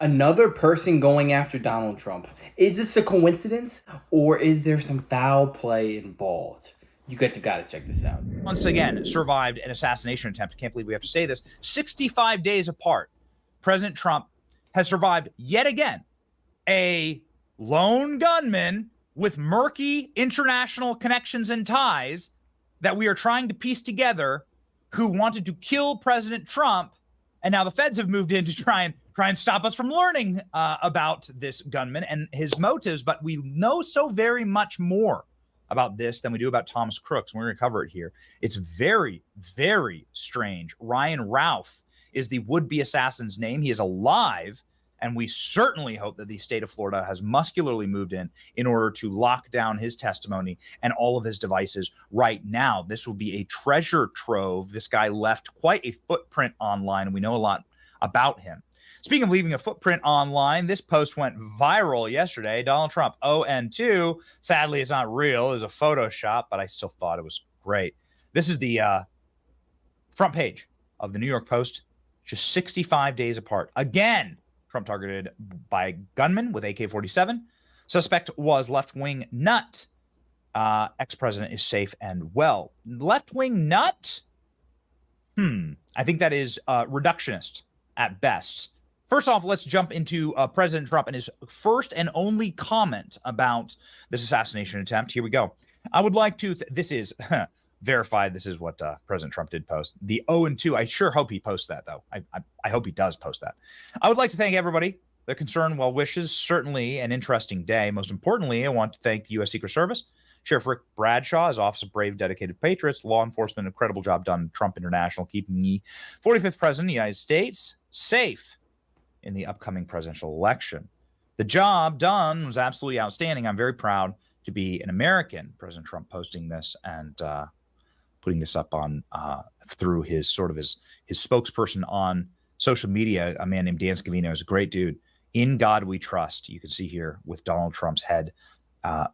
Another person going after Donald Trump. Is this a coincidence or is there some foul play involved? You guys have got to check this out. Once again, survived an assassination attempt. Can't believe we have to say this. 65 days apart, President Trump has survived yet again a lone gunman with murky international connections and ties that we are trying to piece together, who wanted to kill President Trump. And now the feds have moved in to try and stop us from learning about this gunman and his motives. But we know so very much more about this than we do about Thomas Crooks. We're going to cover it here. It's very, very strange. Ryan Ralph is the would-be assassin's name. He is alive, and we certainly hope that the state of Florida has muscularly moved in order to lock down his testimony and all of his devices right now. This will be a treasure trove. This guy left quite a footprint online, and we know a lot about him. Speaking of leaving a footprint online, this post went viral yesterday. Donald Trump, ON2. Sadly, it's not real. It was a Photoshop, but I still thought it was great. This is the front page of the New York Post, just 65 days apart. Again, Trump targeted by gunman with AK-47. Suspect was left-wing nut. Ex-president is safe and well. Left-wing nut? I think that is reductionist at best. First off, let's jump into President Trump and his first and only comment about this assassination attempt. Here we go. I would like to, this is verified. This is what President Trump did post. The 0-2. I sure hope he posts that, though. I hope he does post that. I would like to thank everybody. Their concern, well wishes, certainly an interesting day. Most importantly, I want to thank the U.S. Secret Service, Sheriff Rick Bradshaw, his Office of Brave, Dedicated Patriots, law enforcement, incredible job done. Trump International, keeping the 45th president of the United States safe in the upcoming presidential election. The job done was absolutely outstanding. I'm very proud to be an American. President Trump posting this and putting this up on through his spokesperson on social media, a man named Dan Scavino, is a great dude. In God We Trust. You can see here with Donald Trump's head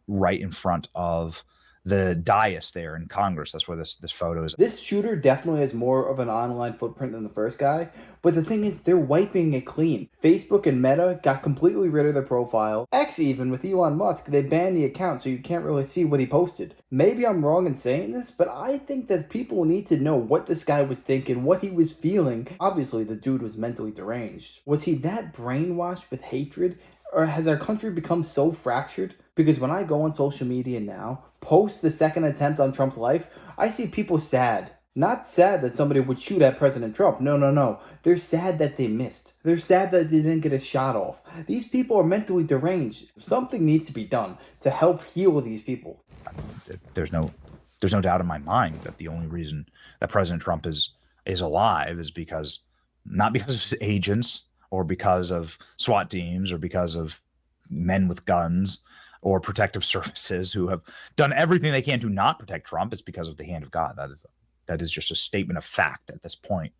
right in front of the dais there in Congress. That's where this photo is. This shooter definitely has more of an online footprint than the first guy, but the thing is, they're wiping it clean. Facebook and Meta got completely rid of their profile. X, even with Elon Musk, they banned the account so you can't really see what he posted. Maybe I'm wrong in saying this, but I think that people need to know what this guy was thinking, what he was feeling. Obviously, the dude was mentally deranged. Was he that brainwashed with hatred? Or has our country become so fractured? Because when I go on social media now, post the second attempt on Trump's life, I see people sad. Not sad that somebody would shoot at President Trump. No. They're sad that they missed. They're sad that they didn't get a shot off. These people are mentally deranged. Something needs to be done to help heal these people. There's no doubt in my mind that the only reason that President Trump is alive is because, not because of his agents, or because of SWAT teams, or because of men with guns, or protective services who have done everything they can to not protect Trump. It's because of the hand of God. That is just a statement of fact at this point.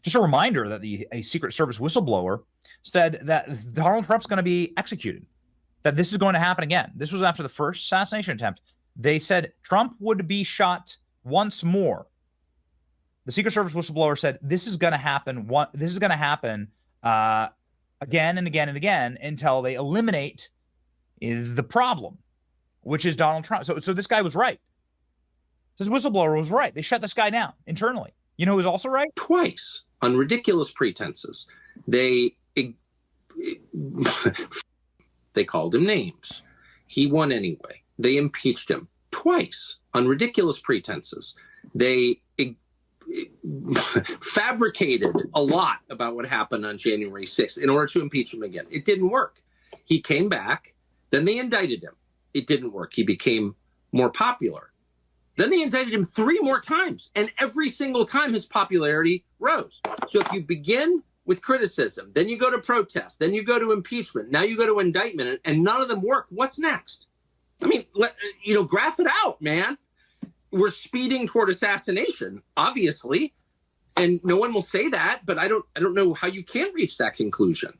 Just a reminder that a Secret Service whistleblower said that Donald Trump's going to be executed, that this is going to happen again. This was after the first assassination attempt. They said Trump would be shot once more. The Secret Service whistleblower said this is going to happen. This is going to happen again and again and again until they eliminate the problem, which is Donald Trump. So this guy was right. This whistleblower was right. They shut this guy down internally. You know who was also right? Twice on ridiculous pretenses. They called him names. He won anyway. They impeached him twice on ridiculous pretenses. They fabricated a lot about what happened on January 6th in order to impeach him again. It didn't work. He came back. Then they indicted him. It didn't work. He became more popular. Then they indicted him 3 more times, and every single time his popularity rose. So if you begin with criticism, then you go to protest, then you go to impeachment, now you go to indictment, and none of them work, what's next? I mean, graph it out, man. We're speeding toward assassination, obviously, and no one will say that, but I don't know how you can reach that conclusion.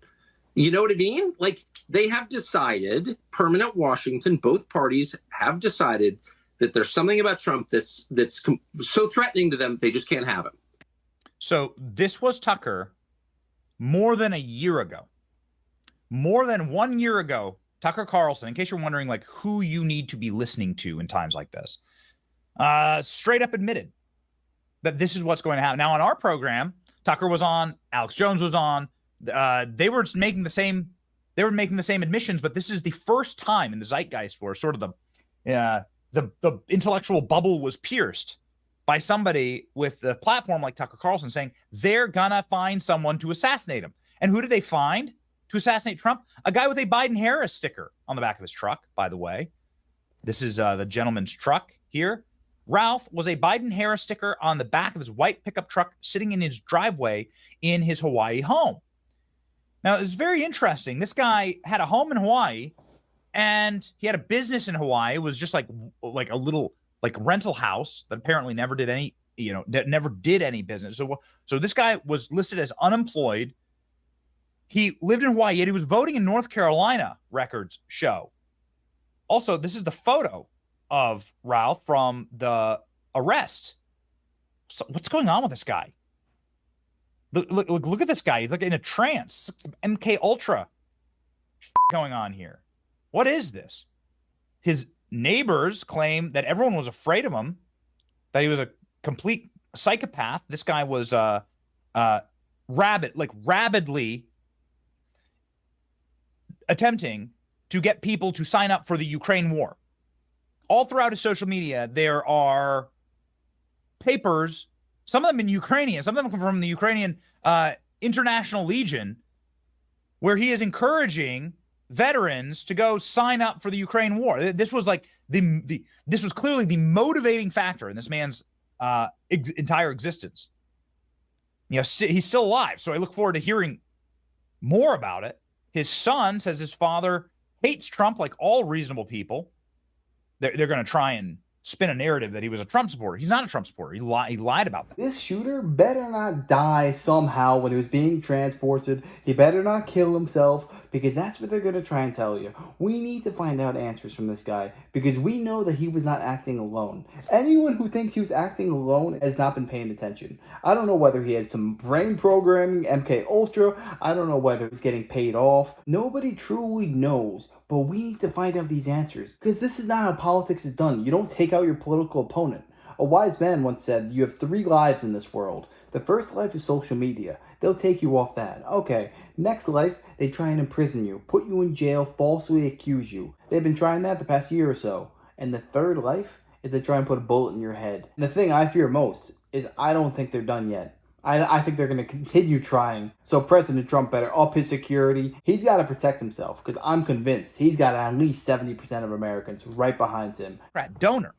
You know what I mean? Like, they have decided, permanent Washington, both parties have decided that there's something about Trump that's so threatening to them, they just can't have him. So this was Tucker more than a year ago. more than 1 year ago, Tucker Carlson, in case you're wondering like who you need to be listening to in times like this, straight up admitted that this is what's going to happen. Now on our program, Tucker was on, Alex Jones was on. They were making the same admissions, but this is the first time in the zeitgeist where sort of the intellectual bubble was pierced by somebody with the platform like Tucker Carlson saying they're gonna find someone to assassinate him. And who did they find to assassinate Trump? A guy with a Biden-Harris sticker on the back of his truck, by the way. This is the gentleman's truck here. Ralph was a Biden-Harris sticker on the back of his white pickup truck sitting in his driveway in his Hawaii home. Now, it's very interesting. This guy had a home in Hawaii, and he had a business in Hawaii. It was just like a little like rental house that apparently never did any, never did any business. So this guy was listed as unemployed. He lived in Hawaii, yet he was voting in North Carolina, records show. Also, this is the photo of Ralph from the arrest. So what's going on with this guy? Look at this guy. He's like in a trance. MK Ultra going on here. What is this? His neighbors claim that everyone was afraid of him, that he was a complete psychopath. This guy was rabidly attempting to get people to sign up for the Ukraine war. All throughout his social media, there are papers, some of them in Ukrainian, some of them come from the Ukrainian International Legion, where he is encouraging veterans to go sign up for the Ukraine war. This was like this was clearly the motivating factor in this man's entire existence. He's still alive, so I look forward to hearing more about it. His son says his father hates Trump like all reasonable people. They're going to try and spin a narrative that he was a Trump supporter. He's not a Trump supporter. He lied about that. This shooter better not die somehow when he was being transported. He better not kill himself, because that's what they're going to try and tell you. We need to find out answers from this guy, because we know that he was not acting alone. Anyone who thinks he was acting alone has not been paying attention. I don't know whether he had some brain programming, MK Ultra. I don't know whether he was getting paid off. Nobody truly knows. But we need to find out these answers, because this is not how politics is done. You don't take out your political opponent. A wise man once said, you have 3 lives in this world. The first life is social media. They'll take you off that. Okay, next life, they try and imprison you, put you in jail, falsely accuse you. They've been trying that the past year or so. And the third life is they try and put a bullet in your head. And the thing I fear most is I don't think they're done yet. I think they're going to continue trying. So President Trump better up his security. He's got to protect himself, because I'm convinced he's got at least 70% of Americans right behind him. Donor.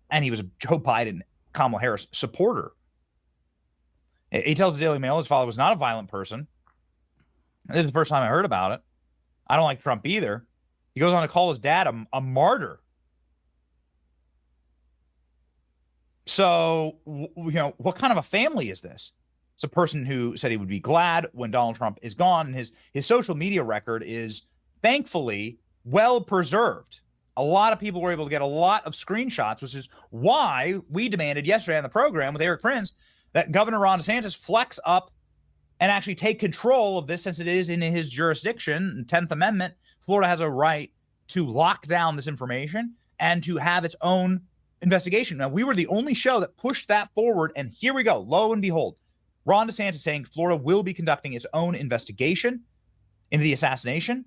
And he was a Joe Biden, Kamala Harris supporter. He tells the Daily Mail his father was not a violent person. This is the first time I heard about it. I don't like Trump either. He goes on to call his dad a martyr. So, what kind of a family is this? It's a person who said he would be glad when Donald Trump is gone. And his social media record is thankfully well preserved. A lot of people were able to get a lot of screenshots, which is why we demanded yesterday on the program with Eric Prince that Governor Ron DeSantis flex up and actually take control of this, since it is in his jurisdiction. 10th Amendment, Florida has a right to lock down this information and to have its own investigation. Now, we were the only show that pushed that forward, and here we go. Lo and behold, Ron DeSantis saying Florida will be conducting its own investigation into the assassination.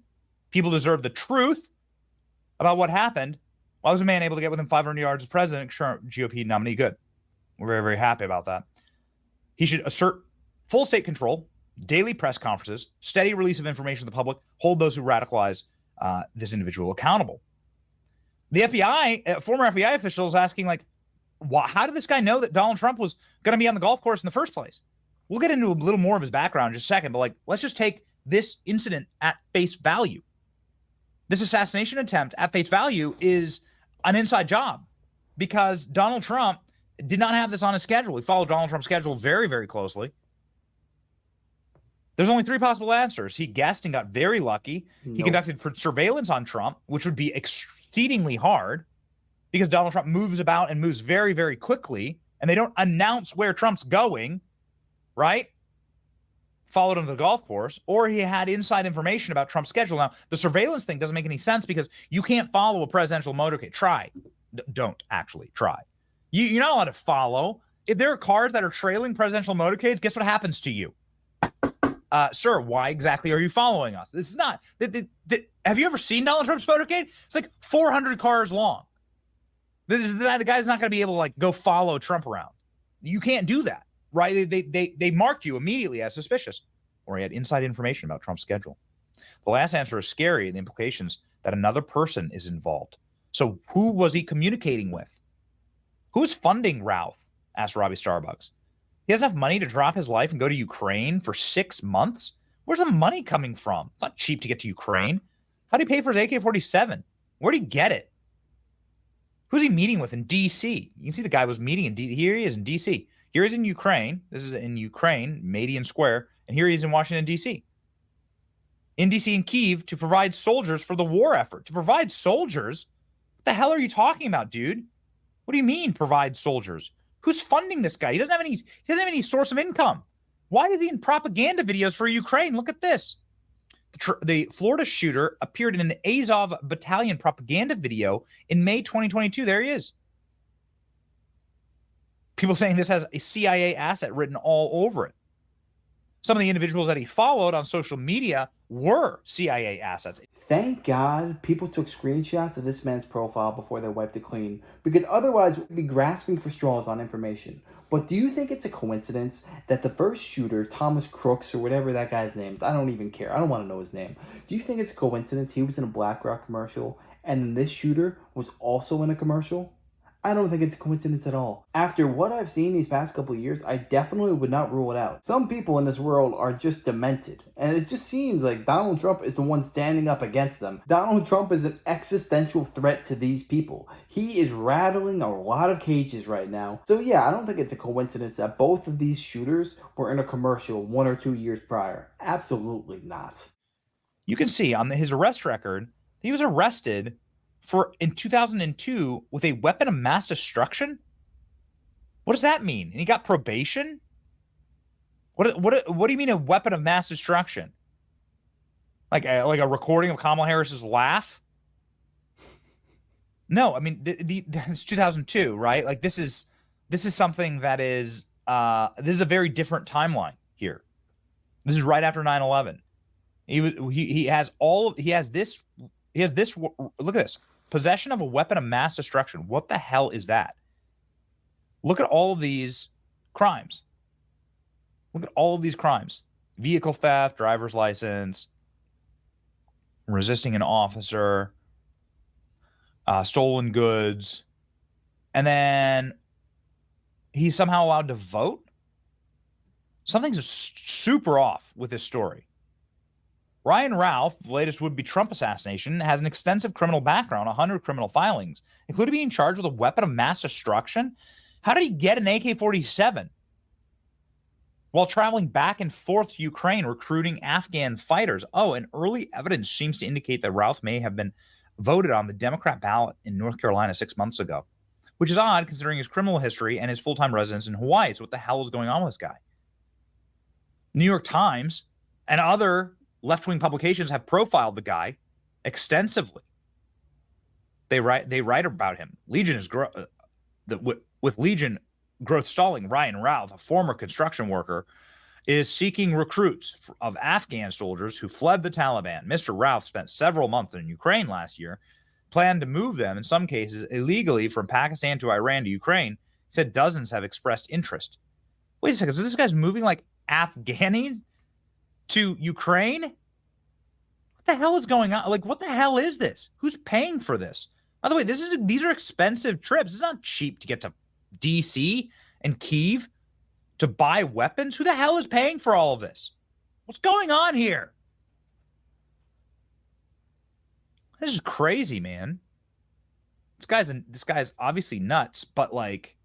People deserve the truth about what happened. Why was a man able to get within 500 yards of president? Sure, GOP nominee. Good. We're very, very happy about that. He should assert full state control, daily press conferences, steady release of information to the public, hold those who radicalize this individual accountable. The FBI, former FBI officials asking, like, how did this guy know that Donald Trump was going to be on the golf course in the first place? We'll get into a little more of his background in just a second, but let's just take this incident at face value. This assassination attempt at face value is an inside job, because Donald Trump did not have this on his schedule. He followed Donald Trump's schedule very, very closely. There's only 3 possible answers. He guessed and got very lucky. Nope. He conducted surveillance on Trump, which would be exceedingly hard, because Donald Trump moves about and moves very, very quickly, and they don't announce where Trump's going, right? followed him to the golf course, or he had inside information about Trump's schedule. Now, the surveillance thing doesn't make any sense because you can't follow a presidential motorcade. Try. Don't actually try. You're not allowed to follow. If there are cars that are trailing presidential motorcades, guess what happens to you? Sir, why exactly are you following us? This is not. Have you ever seen Donald Trump's motorcade? It's like 400 cars long. The guy's not going to be able to like go follow Trump around. You can't do that, right? They mark you immediately as suspicious, or he had inside information about Trump's schedule. The last answer is scary. The implications that another person is involved. So who was he communicating with? Who's funding Ralph? Asked Robbie Starbucks. He has enough money to drop his life and go to Ukraine for 6 months? Where's the money coming from? It's not cheap to get to Ukraine. How do you pay for his AK-47? Where did he get it? Who's he meeting with in D.C.? You can see the guy was meeting in D.C. Here he is in D.C. Here he's in Ukraine. This is in Ukraine, Madian Square. And here he is in Washington, D.C. In D.C. and Kyiv to provide soldiers for the war effort. To provide soldiers? What the hell are you talking about, dude? What do you mean provide soldiers? Who's funding this guy? He doesn't have any source of income. Why is he in propaganda videos for Ukraine? Look at this. The Florida shooter appeared in an Azov battalion propaganda video in May 2022. There he is. People saying this has a CIA asset written all over it. Some of the individuals that he followed on social media were CIA assets. Thank God people took screenshots of this man's profile before they wiped it clean, because otherwise we'd be grasping for straws on information. But do you think it's a coincidence that the first shooter, Thomas Crooks or whatever that guy's name is, I don't even care, I don't want to know his name. Do you think it's a coincidence he was in a BlackRock commercial and then this shooter was also in a commercial? I don't think it's a coincidence at all. After what I've seen these past couple of years, I definitely would not rule it out. Some people in this world are just demented, and it just seems like Donald Trump is the one standing up against them. Donald Trump is an existential threat to these people. He is rattling a lot of cages right now. So yeah, I don't think it's a coincidence that both of these shooters were in a commercial 1 or 2 years prior. Absolutely not. You can see on his arrest record, he was arrested in 2002 with a weapon of mass destruction. What does that mean? And he got probation? What do you mean a weapon of mass destruction? Like a recording of Kamala Harris's laugh? No, I mean it's 2002, right? Like this is something that is this is a very different timeline here. This is right after 9/11. He has this. Look at this. Possession of a weapon of mass destruction. What the hell is that? Look at all of these crimes. Look at all of these crimes. Vehicle theft, driver's license, resisting an officer, stolen goods. And then he's somehow allowed to vote? Something's super off with this story. Ryan Ralph, the latest would-be Trump assassination, has an extensive criminal background, 100 criminal filings, including being charged with a weapon of mass destruction. How did he get an AK-47 while traveling back and forth to Ukraine recruiting Afghan fighters? Oh, and early evidence seems to indicate that Ralph may have been voted on the Democrat ballot in North Carolina 6 months ago, which is odd considering his criminal history and his full-time residence in Hawaii. So what the hell is going on with this guy? New York Times and other left-wing publications have profiled the guy extensively. They write about him. Legion is with Legion growth stalling. Ryan Ralph, a former construction worker, is seeking recruits of Afghan soldiers who fled the Taliban. Mr. Ralph spent several months in Ukraine last year, planned to move them, in some cases illegally, from Pakistan to Iran to Ukraine. He said dozens have expressed interest. Wait a second, so this guy's moving like Afghanis to Ukraine? What the hell is going on? Like, what the hell is this? Who's paying for this? By the way, these are expensive trips. It's not cheap to get to D.C. and Kyiv to buy weapons. Who the hell is paying for all of this? What's going on here? This is crazy, man. This guy's obviously nuts, but like,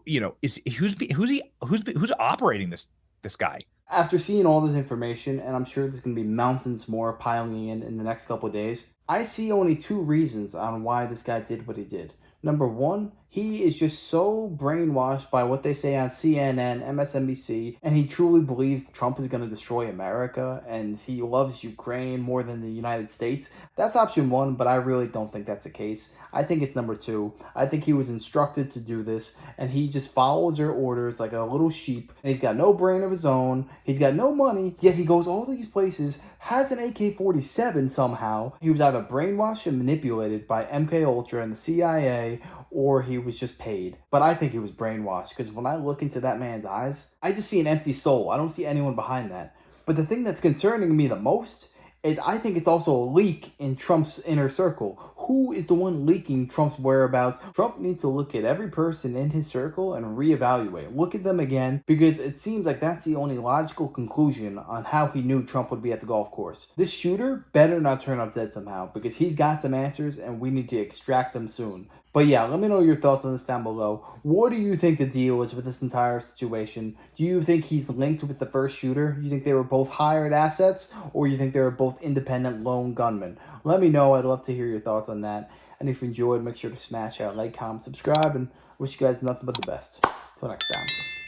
you know, who's operating this guy? After seeing all this information, and I'm sure there's going to be mountains more piling in the next couple of days, I see only 2 reasons on why this guy did what he did. Number 1, He is just so brainwashed by what they say on CNN, MSNBC, and he truly believes Trump is going to destroy America, and he loves Ukraine more than the United States. That's option one, but I really don't think that's the case. I think it's number two. I think he was instructed to do this, and he just follows their orders like a little sheep, and he's got no brain of his own, he's got no money, yet he goes all these places, has an AK-47 somehow. He was either brainwashed and manipulated by MKUltra and the CIA, or he was just paid. But I think he was brainwashed, because when I look into that man's eyes, I just see an empty soul. I don't see anyone behind that. But the thing that's concerning me the most is I think it's also a leak in Trump's inner circle. Who is the one leaking Trump's whereabouts? Trump needs to look at every person in his circle and reevaluate. Look at them again, because it seems like that's the only logical conclusion on how he knew Trump would be at the golf course. This shooter better not turn up dead somehow, because he's got some answers and we need to extract them soon. But yeah, let me know your thoughts on this down below. What do you think the deal is with this entire situation? Do you think he's linked with the first shooter? You think they were both hired assets? Or you think they were both independent lone gunmen? Let me know. I'd love to hear your thoughts on that. And if you enjoyed, make sure to smash that like, comment, subscribe, and wish you guys nothing but the best. Till next time.